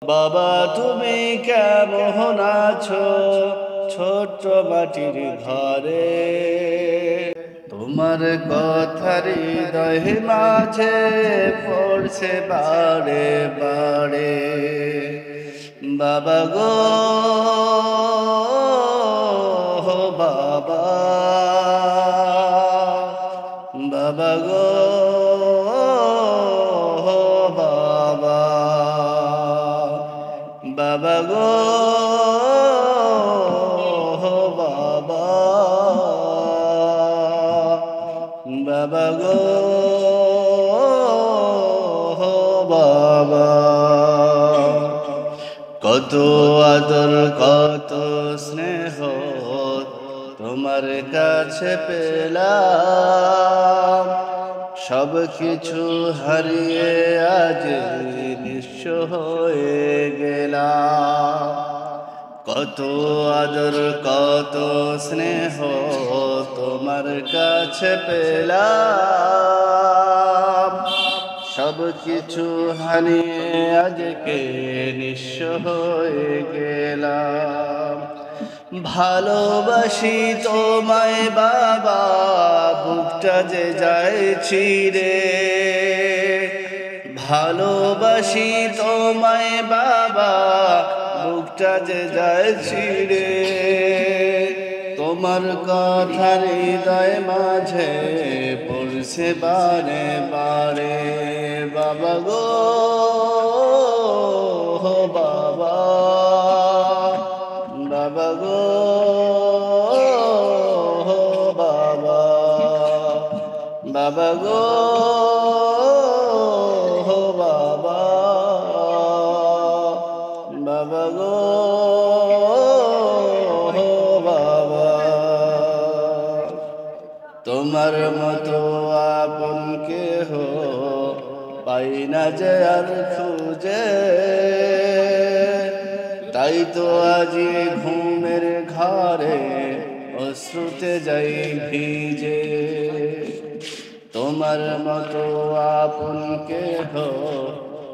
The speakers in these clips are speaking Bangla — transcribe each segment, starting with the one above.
বাবা তুমি কেমন আছো ছোট্ট মাটির ঘরে? তোমার কথা হৃদয় মাঝে পড়ছে বারে বারে। বাবা গো বাবা, বাবা গো বাবা, বাবা গো বাবা, বাবা গো বাবা। কত আদর কত স্নেহ তোমার কাছে পেলাম, সব কিছু হারিয়ে আজ নিঃস্ব হয়ে গেলাম। কত আদর কত স্নেহ তোমার কাছে পেলাম, সব কিছু হারিয়ে আজকে নিঃস্ব হয়ে গেলাম। ভালোবাসি তোমায় বাবা, বুকটা যে যায় ছিঁড়ে। ভালোবাসি তোমায় বাবা, বুকটা যে যায় ছিঁড়ে। তোমার কথা হৃদয় মাঝে পড়ছে বারে বারে। বাবা গো বাবা, বাবা গো বাবা, বাবা গো বাবা, বাবা গো বাবা। তোমার মতো আপন কেহ পাই না যে আর খুঁজে, তাই তো আজি ঘুমের ঘরে অশ্রুতে যাই ভিজে। তোমার মতো আপন কেহ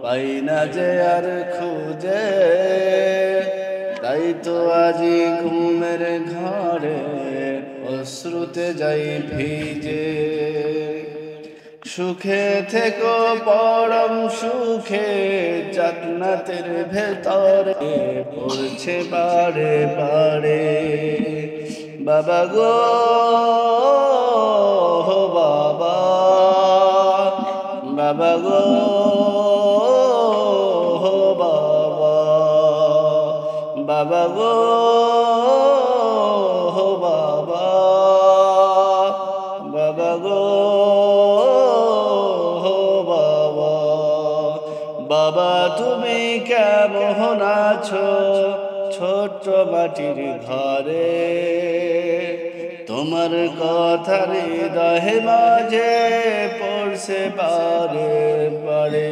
পাই না যে আর খুঁজে, তাই তো আজি ঘুমের ঘরে অশ্রুতে যাই ভিজে। সুখে থেকো পরম সুখে, জান্নাতের ভেতরে পড়ছে বারে বারে। বাবা গো বাবা, বাবা গো বাবা, বাবা গো বাবা, বাবা গো বাবা। বাবা তুমি কেমন আছো ছোট্ট মাটির ঘরে? তোমার কথা হৃদয় মাঝে পড়ছে বারে বারে।